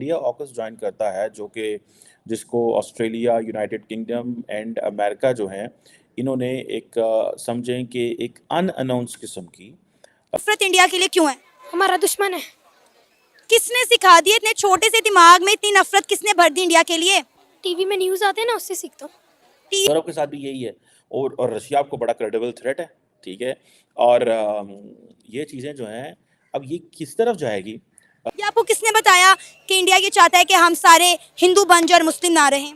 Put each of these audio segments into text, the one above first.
India AUKUS join करता है जो कि जिसको Australia, United kingdom and America जो हैं इन्होंने एक समझें कि एक अनअनाउंस किस्म की नफरत इंडिया के लिए क्यों है? हमारा दुश्मन है। किसने सिखा दी? इतने छोटे से दिमाग में इतनी नफरत किसने भर दी इंडिया के लिए? टीवी में न्यूज़ आते हैं ना, उससे सीखता हूँ। यूरोप के साथ भी यही है और रशिया आपको बड़ा क्रेडिबल थ्रेट है, ठीक है। और ये चीज़ें जो हैं अब ये किस तरफ जाएगी? ये आपको किसने बताया कि इंडिया ये चाहता है कि हम सारे हिंदू बन जाए और मुस्लिम ना रहें?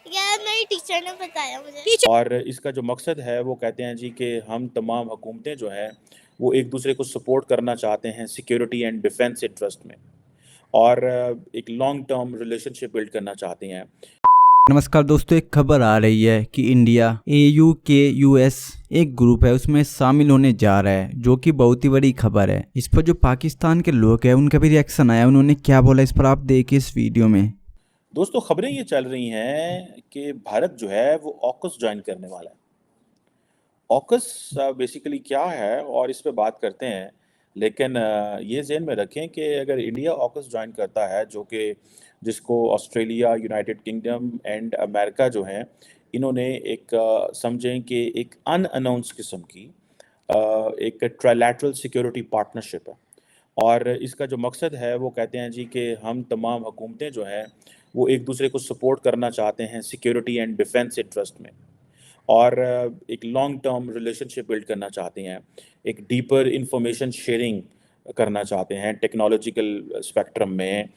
यार मेरी टीचर ने बताया मुझे। और इसका जो मकसद है वो कहते हैं जी कि हम तमाम हुकूमतें जो हैं वो एक दूसरे को सपोर्ट करना चाहते हैं सिक्योरिटी एंड डिफेंस इंटरेस्ट में और एक लॉन्ग टर्म रिलेशनशिप बिल्ड करना चाहते हैं। नमस्कार दोस्तों, एक खबर आ रही है कि इंडिया एयू के यूएस एक ग्रुप है उसमें शामिल होने जा रहा है, जो कि बहुत ही बड़ी खबर है। इस पर जो पाकिस्तान के लोग हैं उनका भी रिएक्शन आया, उन्होंने क्या बोला इस पर आप देखिए इस वीडियो में। दोस्तों खबरें ये चल रही हैं कि भारत जो है वो ऑकस ज्वाइन करने वाला है। ऑकस बेसिकली क्या है और इस पे बात करते हैं, लेकिन ये ज़हन में रखें कि अगर इंडिया ऑकस ज्वाइन करता है जो कि जिसको Australia, United kingdom and America जो हैं इन्होंने एक समझें कि एक अनअनाउंस किस्म की एक ट्राइलैटरल सिक्योरिटी पार्टनरशिप है और इसका जो मकसद है वो कहते हैं जी कि हम तमाम हुकूमतें जो हैं वो एक दूसरे को सपोर्ट करना चाहते हैं सिक्योरिटी एंड डिफेंस इंटरेस्ट में और एक लॉन्ग टर्म रिलेशनशिप बिल्ड करना चाहते हैं, एक डीपर इंफॉर्मेशन शेयरिंग करना चाहते हैं टेक्नोलॉजिकल स्पेक्ट्रम में,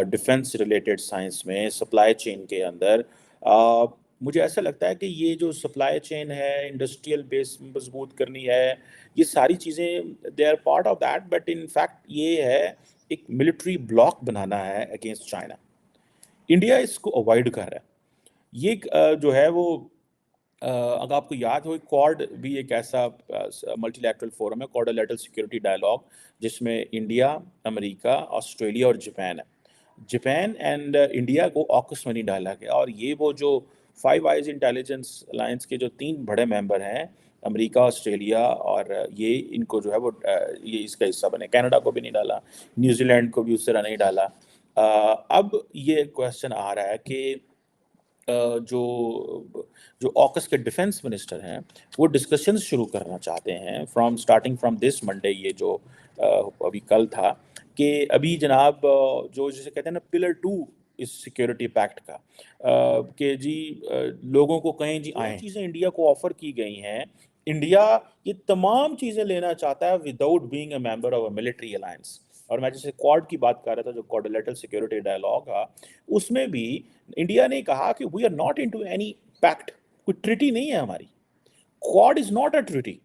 डिफेंस रिलेटेड साइंस में, सप्लाई चेन के अंदर। मुझे ऐसा लगता है कि ये जो सप्लाई चेन है, इंडस्ट्रियल बेस मजबूत करनी है, ये सारी चीज़ें they are part of that, but in fact ये है एक मिलिट्री ब्लॉक बनाना है अगेंस्ट चाइना। इंडिया इसको अवॉइड कर रहा है। ये जो है वो अगर आपको याद हो क्वाड भी एक ऐसा मल्टीलैटरल फोरम है, क्वाड्रिलैटरल सिक्योरिटी डायलॉग, जिसमें इंडिया, अमेरिका, ऑस्ट्रेलिया और जापान है। जापान एंड इंडिया को ऑकस में नहीं डाला गया और ये वो जो फाइव आइज इंटेलिजेंस अलायंस के जो 3 बड़े मेंबर हैं, अमेरिका, ऑस्ट्रेलिया और ये इनको जो है वो ये इसका हिस्सा बने। कनाडा को भी नहीं डाला, न्यूजीलैंड को भी उस तरह नहीं डाला। अब ये क्वेश्चन आ रहा है कि जो जो ऑकस के डिफेंस मिनिस्टर हैं वो डिस्कशंस शुरू करना चाहते हैं स्टार्टिंग फ्रॉम दिस मंडे, ये जो अभी कल था, कि अभी जनाब जो जिसे कहते हैं ना पिलर 2 इस सिक्योरिटी पैक्ट का, कि जी लोगों को कहें जी आए चीज़ें इंडिया को ऑफर की गई हैं। इंडिया ये तमाम चीज़ें लेना चाहता है without being a member of a military alliance. और मैं जैसे क्वाड की बात कर रहा था, जो क्वाड्रिलैटरल सिक्योरिटी डायलॉग था, उसमें भी इंडिया ने कहा कि we are not into any pact, कोई ट्रिटी नहीं है हमारी। Quad is not a treaty,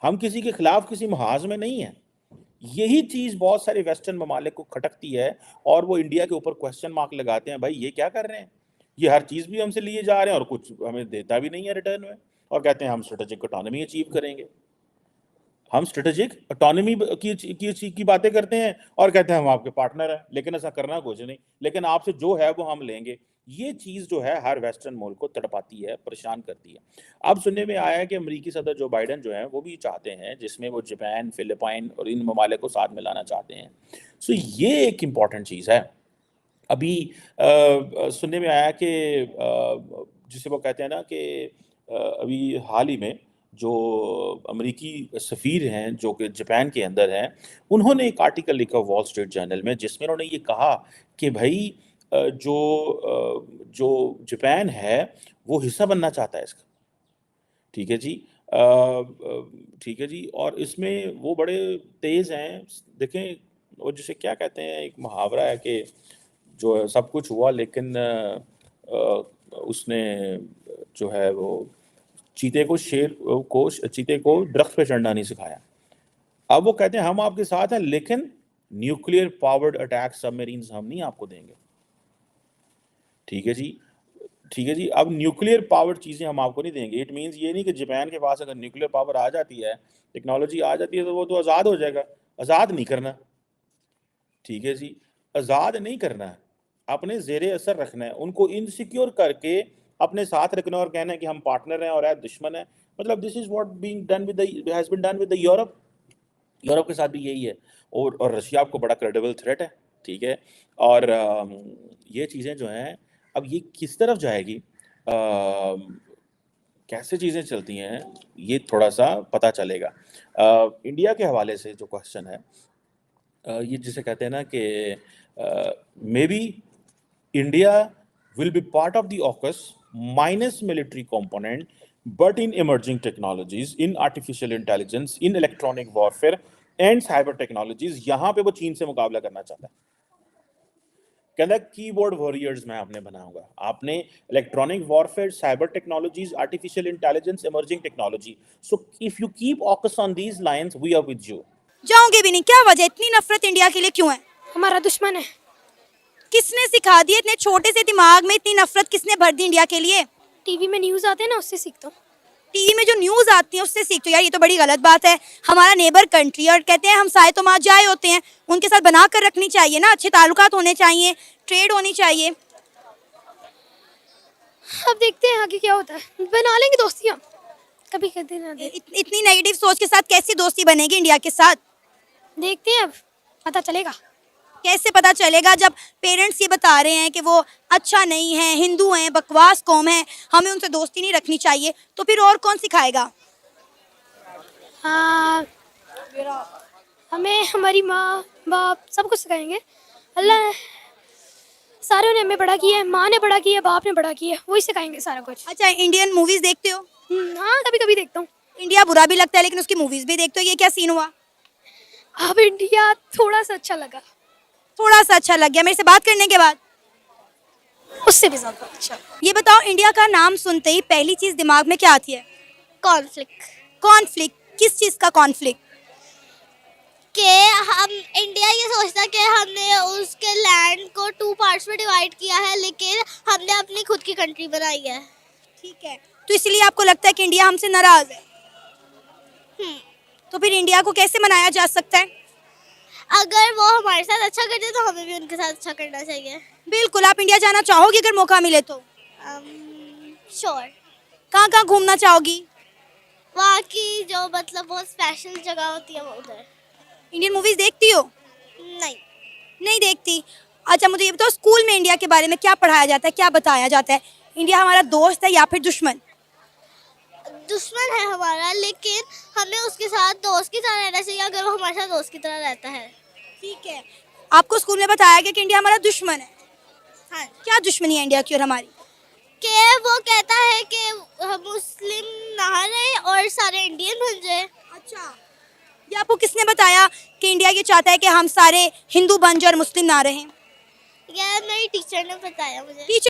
हम किसी के खिलाफ किसी महाज में नहीं है। यही चीज बहुत सारे वेस्टर्न ममालिक को खटकती है और वो इंडिया के ऊपर क्वेश्चन मार्क लगाते हैं, भाई ये क्या कर रहे हैं, ये हर चीज भी हमसे लिए जा रहे हैं और कुछ हमें देता भी नहीं है रिटर्न में, और कहते हैं हम स्ट्रेटेजिक ऑटोनॉमी अचीव करेंगे। हम स्ट्रेटेजिक ऑटोनॉमी की बातें करते हैं और कहते हैं हम आपके पार्टनर हैं, लेकिन ऐसा करना कुछ नहीं, लेकिन आपसे जो है वो हम लेंगे। ये चीज़ जो है हर वेस्टर्न मुल्क को तड़पाती है, परेशान करती है। अब सुनने में आया है कि अमेरिकी सदर जो बाइडन जो है वो भी चाहते हैं, जिसमें वो जापान, फिलिपाइन और इन ममालिक को साथ मिलाना चाहते हैं। सो ये एक इम्पॉर्टेंट चीज़ है। अभी सुनने में आया कि जिसे वो कहते हैं ना कि अभी हाल ही में जो अमेरिकी सफ़ीर हैं जो कि जापान के अंदर हैं, उन्होंने एक आर्टिकल लिखा वॉल स्ट्रीट जर्नल में, जिसमें उन्होंने ये कहा कि भाई जो जापान है वो हिस्सा बनना चाहता है इसका। ठीक है जी। ठीक है जी, और इसमें वो बड़े तेज़ हैं। देखें, वो जिसे क्या कहते हैं, एक मुहावरा है कि जो है सब कुछ हुआ लेकिन उसने जो है वो चीते को दरख्त पे चढ़ना नहीं सिखाया। अब वो कहते हैं हम आपके साथ हैं, लेकिन न्यूक्लियर पावर्ड अटैक सबमरीन्स हम नहीं आपको देंगे। ठीक है जी। ठीक है जी, अब न्यूक्लियर पावर्ड चीज़ें हम आपको नहीं देंगे। इट मीन्स ये नहीं कि जापान के पास अगर न्यूक्लियर पावर आ जाती है, टेक्नोलॉजी आ जाती है, तो वो तो आज़ाद हो जाएगा। आज़ाद नहीं करना। ठीक है जी, आज़ाद नहीं करना है, अपने ज़ेरे असर रखना है, उनको इनसिक्योर करके अपने साथ रखना और कहना है कि हम पार्टनर हैं और है दुश्मन है। मतलब this is what being done with the has been done with the Europe. Europe के साथ भी यही है और रशिया आपको बड़ा क्रेडिबल थ्रेट है, ठीक है? और ये चीज़ें जो हैं, अब ये किस तरफ जाएगी, कैसे चीज़ें चलती हैं, ये थोड़ा-सा पता चलेगा। इंडिया के हवाले से जो क्वेश्चन है, ये जिसे कहते हैं ना कि maybe India will be part of the AUKUS minus military component, but in emerging technologies, in artificial intelligence, in electronic warfare and cyber technologies, यहाँ पे वो चीन से मुकाबला करना चाहता है। कहता है कीबोर्ड वॉरियर्स मैं आपने बनाऊंगा, आपने electronic warfare, cyber technologies, artificial intelligence, emerging technology, so if you keep AUKUS on these lines we are with you. जाओगे भी नहीं, क्या वजह, इतनी नफरत इंडिया के लिए क्यों है? हमारा दुश्मन है। किसने सिखा दी, इतने छोटे से दिमाग में इतनी नफरत किसने भर दी इंडिया के लिए? टीवी में न्यूज़ आते हैं ना, उससे सीखता हूँ। टीवी में जो न्यूज आती है उससे सीखते हो? यार ये तो बड़ी गलत बात है। हमारा नेबर कंट्री, और कहते हैं हमसाए तो माँ जाए होते हैं, उनके साथ बना कर रखनी चाहिए ना, अच्छे ताल्लुकात होने चाहिए, ट्रेड होनी चाहिए। अब देखते हैं आगे क्या होता है, बना लेंगे दोस्तियाँ, कभी कहते ना दे। इतनी नेगेटिव सोच के साथ कैसी दोस्ती बनेगी इंडिया के साथ? देखते हैं, अब पता चलेगा। कैसे पता चलेगा जब पेरेंट्स ये बता रहे हैं कि वो अच्छा नहीं है, हिंदू हैं, बकवास कौम है, हमें उनसे दोस्ती नहीं रखनी चाहिए, तो फिर और कौन सिखाएगा? हाँ, हमें हमारी माँ बाप सब कुछ सिखाएंगे। अल्लाह ने सारों ने हमें बड़ा किया है, माँ ने बड़ा किया है, बाप ने बड़ा किया है, वही सिखाएंगे सारा कुछ। अच्छा, इंडियन मूवीज देखते हो? हाँ, कभी कभी देखता हूँ। इंडिया बुरा भी लगता है लेकिन उसकी मूवीज भी देखते हो, ये क्या सीन हुआ? अब इंडिया थोड़ा सा अच्छा लगा, थोड़ा सा अच्छा लग गया मेरे से बात करने के बाद? उससे भी ज़्यादा अच्छा। ये बताओ, इंडिया का नाम सुनते ही पहली चीज दिमाग में क्या आती है? कॉन्फ्लिक्ट। कॉन्फ्लिक्ट? किस चीज का कॉन्फ्लिक्ट? कि हम इंडिया ये सोचता कि हमने उसके लैंड को 2 पार्ट्स में डिवाइड किया है, लेकिन हमने अपनी खुद की कंट्री बनाई है। ठीक है, तो इसलिए आपको लगता है कि इंडिया हमसे नाराज है? तो फिर इंडिया को कैसे मनाया जा सकता है? अगर वो हमारे साथ अच्छा करते तो हमें भी उनके साथ अच्छा करना चाहिए। बिल्कुल। आप इंडिया जाना चाहोगी अगर मौका मिले तो? श्योर। कहाँ कहाँ घूमना चाहोगी? वहाँ की जो मतलब बहुत स्पेशल जगह होती है वो उधर। इंडियन मूवीज देखती हो? नहीं। नहीं देखती। अच्छा, मुझे ये बताओ, स्कूल में इंडिया के बारे में क्या पढ़ाया जाता है, क्या बताया जाता है? इंडिया हमारा दोस्त है या फिर दुश्मन? दुश्मन है हमारा, लेकिन हमें उसके साथ दोस्त की तरह रहना चाहिए अगर वो हमारे साथ दोस्त की तरह रहता है। ठीक है। आपको स्कूल में बताया गया कि इंडिया हमारा दुश्मन है? हाँ। क्या दुश्मनी है इंडिया की और हमारी? कि वो कहता है कि मुस्लिम ना रहे और सारे इंडियन बन जाए। अच्छा, ये आपको किसने बताया कि इंडिया ये चाहता है कि हम सारे हिंदू बन जाए और मुस्लिम ना रहें? यार मेरी टीचर ने बताया मुझे। टीचर